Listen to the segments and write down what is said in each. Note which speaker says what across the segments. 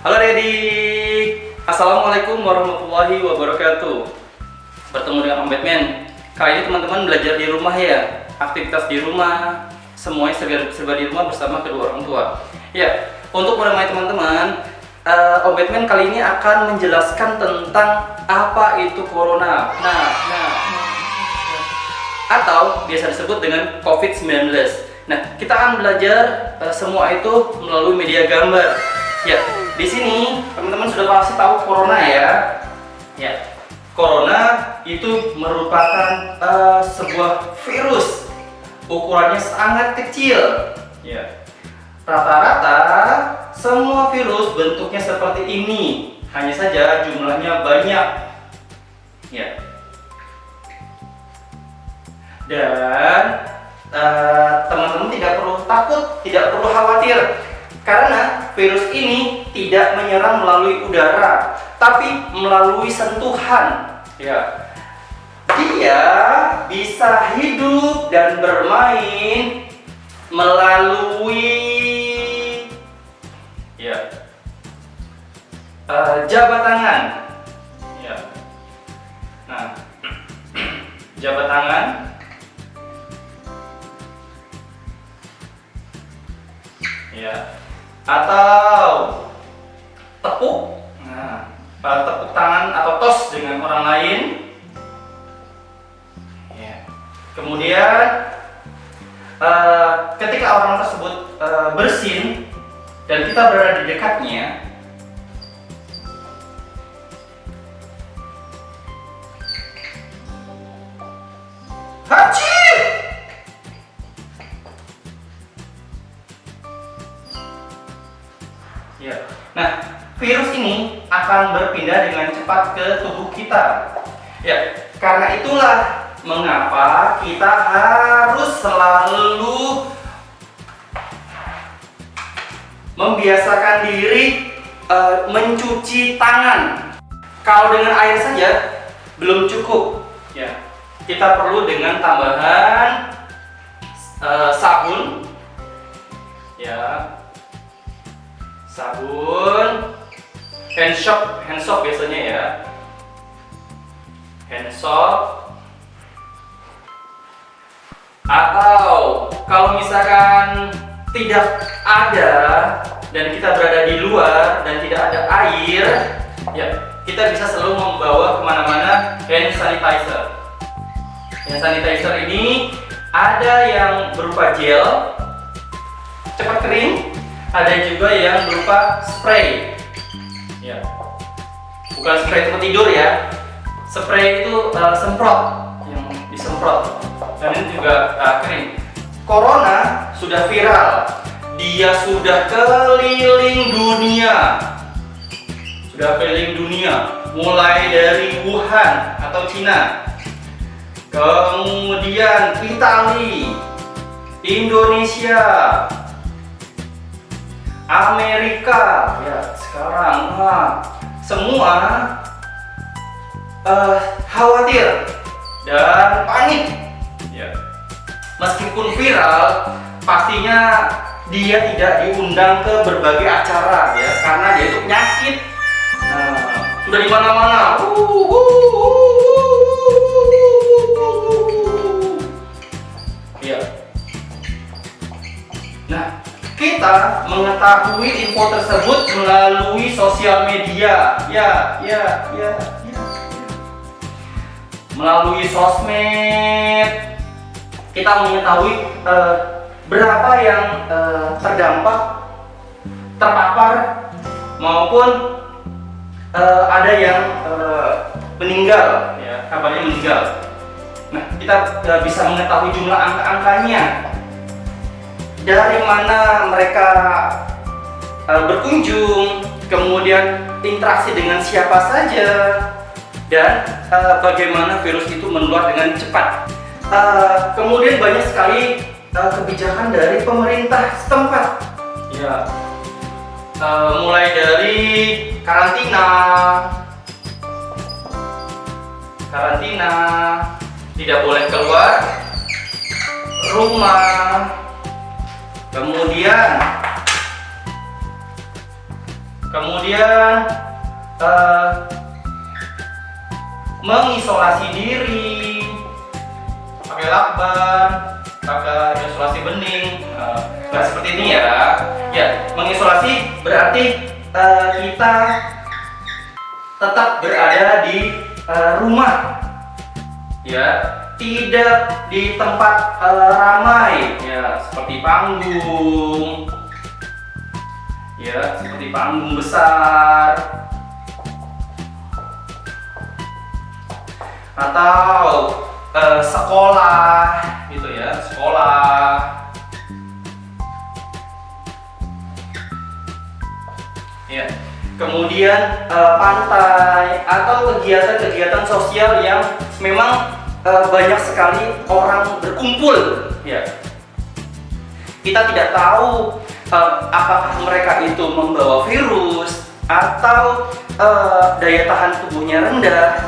Speaker 1: Halo adik, Assalamualaikum warahmatullahi wabarakatuh. Bertemu dengan Om Batman. Kali ini teman-teman belajar di rumah ya. Aktivitas di rumah, semuanya serba di rumah bersama kedua orang tua. Ya, untuk menemani teman-teman, Om Batman kali ini akan menjelaskan tentang apa itu Corona. Atau biasa disebut dengan COVID-19. Nah, kita akan belajar semua itu melalui media gambar. Ya, di sini teman-teman sudah pasti tahu Corona ya. Ya, Corona itu merupakan sebuah virus, ukurannya sangat kecil. Ya, rata-rata semua virus bentuknya seperti ini, hanya saja jumlahnya banyak. Ya. Dan teman-teman tidak perlu takut, tidak perlu khawatir, karena virus ini tidak menyerang melalui udara, tapi melalui sentuhan. Ya, dia bisa hidup dan bermain melalui jabat tangan. Ya, nah, jabat tangan. Ya, atau tepuk, tepuk tangan atau tos dengan orang lain. Ya. Kemudian ketika orang tersebut bersin dan kita berada di dekatnya, haji. Ya. Nah, virus ini akan berpindah dengan cepat ke tubuh kita. Ya, karena itulah mengapa kita harus selalu membiasakan diri mencuci tangan. Kalau dengan air saja belum cukup. Ya, kita perlu dengan tambahan sabun. Ya. Sabun, hand soap biasanya ya, hand soap. Atau kalau misalkan tidak ada dan kita berada di luar dan tidak ada air, ya kita bisa selalu membawa kemana-mana hand sanitizer. Hand sanitizer ini ada yang berupa gel, cepat kering. Ada juga yang berupa spray. Ya. Bukan spray tempat tidur ya. Spray itu semprot, yang disemprot. Dan ini juga kering. Corona sudah viral. Dia sudah keliling dunia. Mulai dari Wuhan atau Cina. Kemudian Italia, Indonesia, Amerika, ya sekarang semua khawatir dan panik. Ya. Meskipun viral, pastinya dia tidak diundang ke berbagai acara ya, karena dia itu penyakit. Sudah di mana-mana. Ya. Nah, kita mengetahui info tersebut melalui sosial media, melalui sosmed. Kita mengetahui berapa yang terdampak, terpapar, maupun ada yang meninggal, ya, kabarnya meninggal. Nah, kita bisa mengetahui jumlah angka-angkanya. Dari mana mereka berkunjung, kemudian interaksi dengan siapa saja, dan bagaimana virus itu menular dengan cepat. Kemudian banyak sekali kebijakan dari pemerintah setempat. Ya, mulai dari karantina, tidak boleh keluar rumah. Kemudian Kemudian mengisolasi diri, pakai lakban, pakai isolasi bening. Nggak seperti ini ya. Ya, mengisolasi berarti kita tetap berada di rumah, ya, tidak di tempat ramai, ya, seperti panggung, ya, seperti panggung besar, atau sekolah, gitu ya, sekolah. Ya. Kemudian pantai atau kegiatan-kegiatan sosial yang memang banyak sekali orang berkumpul. Ya. Kita tidak tahu apakah mereka itu membawa virus atau daya tahan tubuhnya rendah,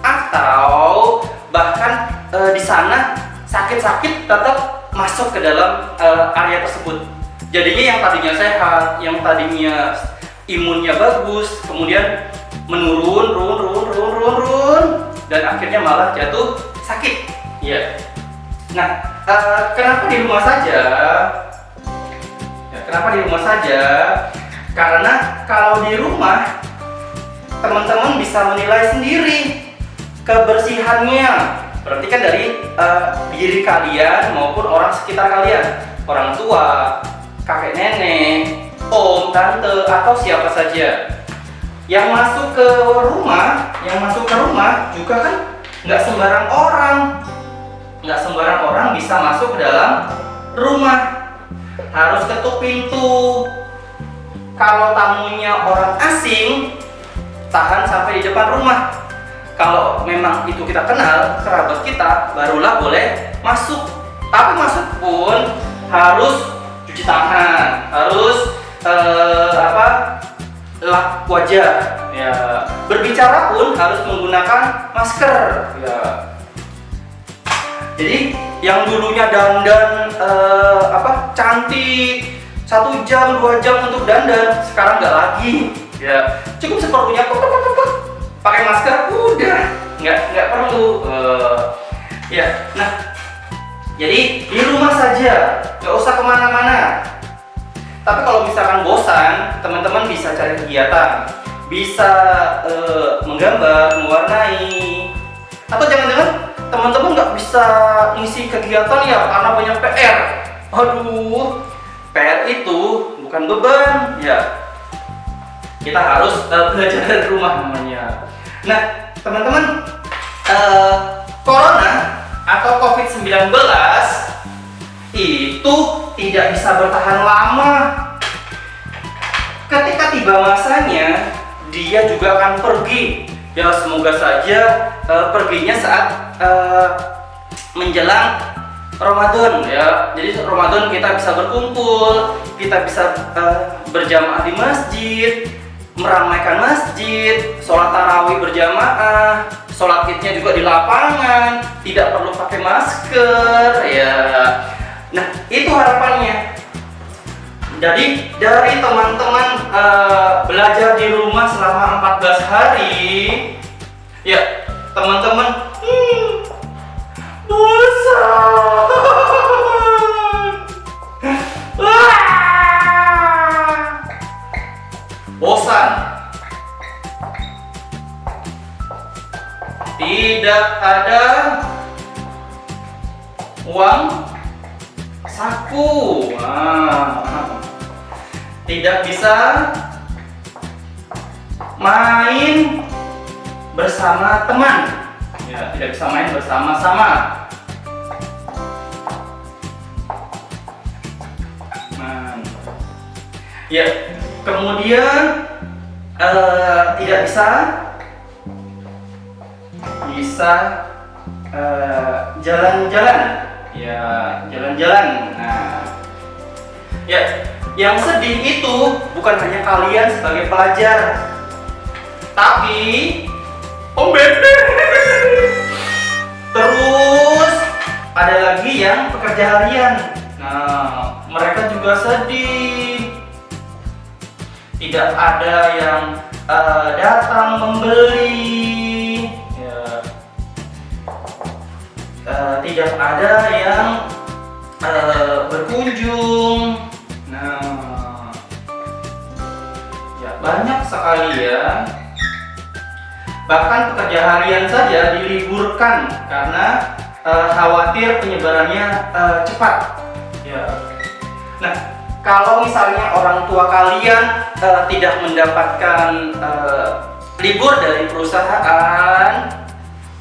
Speaker 1: atau bahkan di sana sakit-sakit tetap masuk ke dalam area tersebut. Jadinya yang tadinya sehat, yang tadinya imunnya bagus, kemudian menurun, dan akhirnya malah jatuh sakit. Ya. Nah, kenapa di rumah saja? Ya, kenapa di rumah saja? Karena kalau di rumah, teman-teman bisa menilai sendiri kebersihannya. Berarti kan dari diri kalian maupun orang sekitar kalian, orang tua, kakek nenek, om, tante, atau siapa saja yang masuk ke rumah. Juga kan nggak sembarang orang bisa masuk ke dalam rumah, harus ketuk pintu. Kalau tamunya orang asing, tahan sampai di depan rumah. Kalau memang itu kita kenal, kerabat kita, barulah boleh masuk. Tapi masuk pun harus cuci tangan, harus lap wajah, ya. Berbicara pun harus menggunakan masker, ya. Jadi yang dulunya dandan cantik 1 jam 2 jam untuk dandan, sekarang nggak lagi, ya. Cukup seperlunya, pakai masker, udah nggak perlu, ya. Nah, jadi di rumah saja, nggak usah kemana-mana. Tapi kalau misalkan bosan, teman-teman bisa cari kegiatan, bisa menggambar, mewarnai, atau jangan-jangan teman-teman nggak bisa ngisi kegiatan ya karena banyak PR. Aduh, PR itu bukan beban, ya. Kita harus belajar dari rumah namanya. Nah, teman-teman, Corona atau COVID-19 itu tidak bisa bertahan lama. Ketika tiba masanya, dia juga akan pergi. Ya, semoga saja perginya saat menjelang Ramadan, ya. Jadi Ramadan kita bisa berkumpul, kita bisa berjamaah di masjid, meramaikan masjid, sholat tarawih berjamaah, sholat idnya juga di lapangan, tidak perlu pakai masker, ya. Nah, itu harapannya. Jadi dari teman-teman belajar di rumah selama 14 hari, ya, teman-teman bosan. Bosan. Tidak ada uang saku, tidak bisa main bersama teman, ya, tidak bisa main bersama-sama. Ya, kemudian tidak bisa jalan-jalan, ya, jalan-jalan. Nah, ya, yang sedih itu bukan hanya kalian sebagai pelajar, tapi Om Bebe. Terus ada lagi yang pekerja harian. Nah, mereka juga sedih. tidak ada yang datang membeli, ya. Tidak ada yang berkunjung. Nah, ya banyak sekali ya. Bahkan pekerja harian saja diliburkan karena khawatir penyebarannya cepat. Ya. Nah, kalau misalnya orang tua kalian tidak mendapatkan libur dari perusahaan,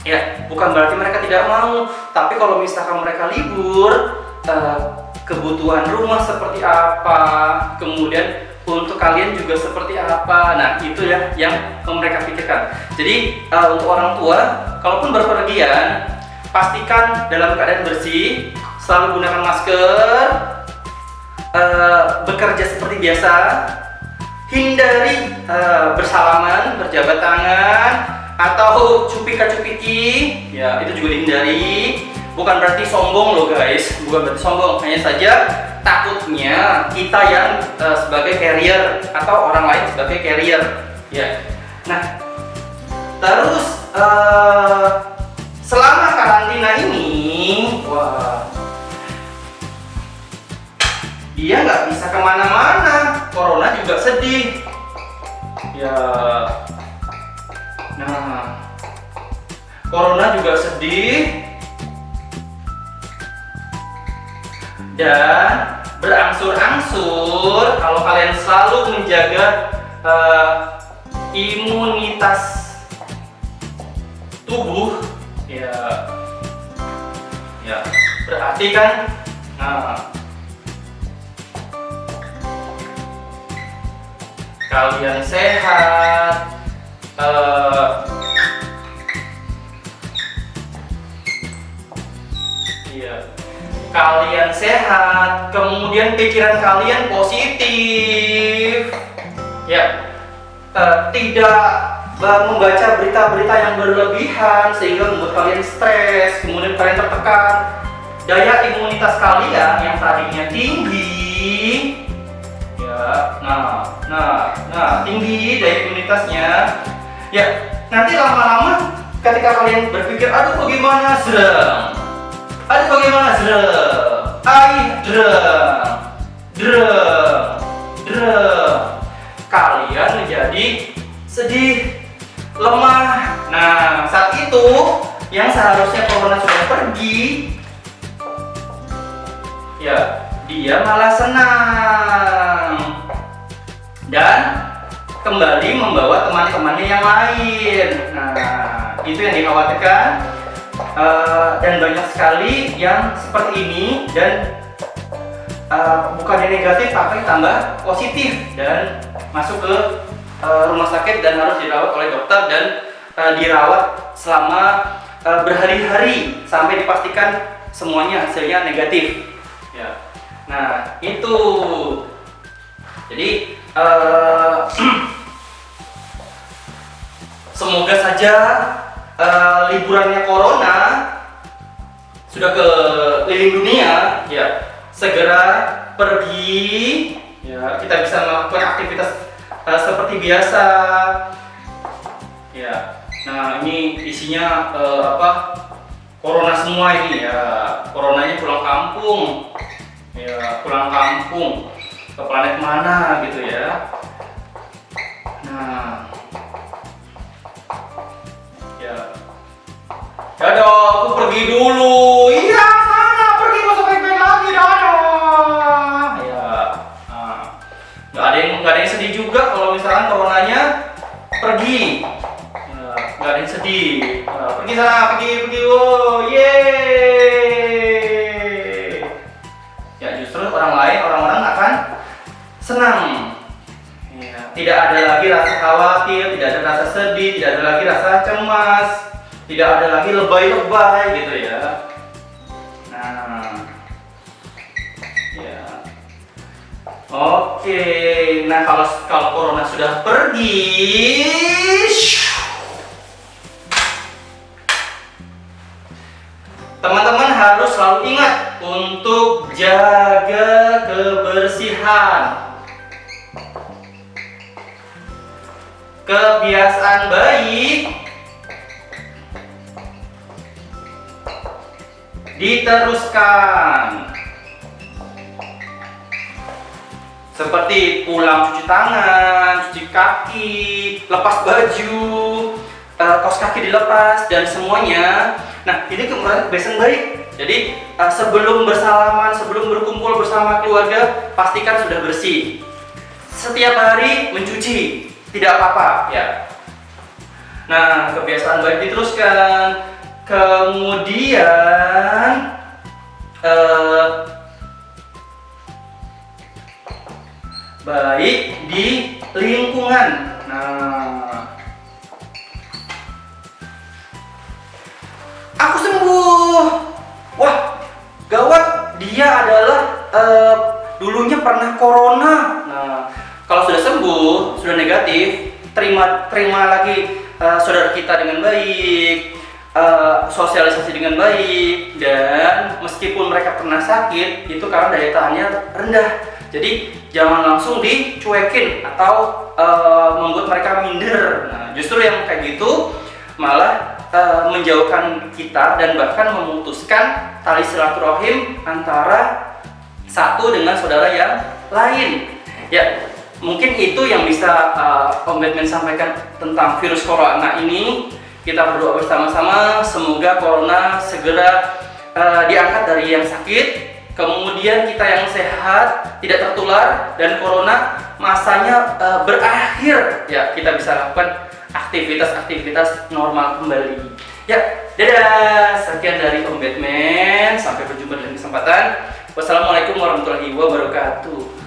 Speaker 1: ya bukan berarti mereka tidak mau. Tapi kalau misalkan mereka libur, kebutuhan rumah seperti apa, kemudian untuk kalian juga seperti apa. Nah, itu ya yang mereka pikirkan. Jadi untuk orang tua, kalaupun berpergian, pastikan dalam keadaan bersih, selalu gunakan masker, bekerja seperti biasa, hindari bersalaman, berjabat tangan, atau cupika-cupiki, ya itu juga dihindari. Bukan berarti sombong loh guys, bukan berarti sombong, hanya saja takutnya kita yang sebagai carrier atau orang lain sebagai carrier, ya. Nah, terus selama karantina ini, wah, dia nggak bisa kemana-mana, corona juga sedih, ya. Nah, corona juga sedih dan berangsur-angsur kalau kalian selalu menjaga imunitas tubuh, ya berarti kan, kalian sehat, kalian sehat, kemudian pikiran kalian positif, ya, tidak membaca berita-berita yang berlebihan sehingga membuat kalian stres, kemudian kalian tertekan. Daya imunitas kalian yang tadinya tinggi, ya, tinggi daya imunitasnya, ya, nanti lama-lama ketika kalian berpikir, aduh bagaimana sedang, aduh bagaimana kalian menjadi sedih, lemah. Nah, saat itu yang seharusnya corona sudah pergi, ya dia malah senang dan kembali membawa teman-temannya yang lain. Nah, itu yang dikhawatirkan. Dan banyak sekali yang seperti ini, dan bukannya negatif tapi tambah positif dan masuk ke rumah sakit dan harus dirawat oleh dokter dan dirawat selama berhari-hari sampai dipastikan semuanya hasilnya negatif, ya. Nah, itu jadi semoga saja liburannya corona sudah ke keliling dunia, ya, segera pergi, ya, kita bisa melakukan aktivitas seperti biasa, ya. Nah, ini isinya corona semua ini, ya, coronanya pulang kampung, ya, pulang kampung ke planet mana gitu ya. Nah, ya, dadah, aku pergi dulu. Iya, sana pergi, masuk baik-baik lagi, dadah. Ya, nggak ada yang sedih juga kalau misalkan coronanya pergi. Ya, nggak ada yang sedih. Pergi sana, pergi, oh, yeay. Ya, justru orang-orang akan senang. Ya, tidak ada lagi rasa khawatir, tidak ada rasa sedih, tidak ada lagi rasa cemas, tidak ada lagi lebay-lebay gitu ya. Nah, ya, oke. Nah, kalau corona sudah pergi, teman-teman harus selalu ingat untuk jaga kebersihan. kebiasaan baik diteruskan. Seperti pulang cuci tangan, cuci kaki, lepas baju, kaos kaki dilepas, dan semuanya. Nah, ini kebiasaan baik. Jadi, sebelum bersalaman, sebelum berkumpul bersama keluarga, pastikan sudah bersih. Setiap hari mencuci, tidak apa-apa ya. Nah, kebiasaan baik diteruskan. Kemudian baik di lingkungan. Nah, aku sembuh. Wah, gawat, dia adalah dulunya pernah corona. Nah, kalau sudah sembuh, sudah negatif, terima lagi saudara kita dengan baik, sosialisasi dengan baik, dan meskipun mereka pernah sakit, itu karena daya tahannya rendah. Jadi jangan langsung dicuekin atau membuat mereka minder. Nah, justru yang kayak gitu malah menjauhkan kita dan bahkan memutuskan tali silaturahim antara satu dengan saudara yang lain. Ya, mungkin itu yang bisa Om Batman sampaikan tentang virus corona ini. Kita berdoa bersama-sama semoga corona segera diangkat dari yang sakit. Kemudian kita yang sehat, tidak tertular, dan corona masanya berakhir. Ya, kita bisa lakukan aktivitas-aktivitas normal kembali. Ya, dadah. Sekian dari Om Batman. Sampai berjumpa di lain kesempatan. Wassalamualaikum warahmatullahi wabarakatuh.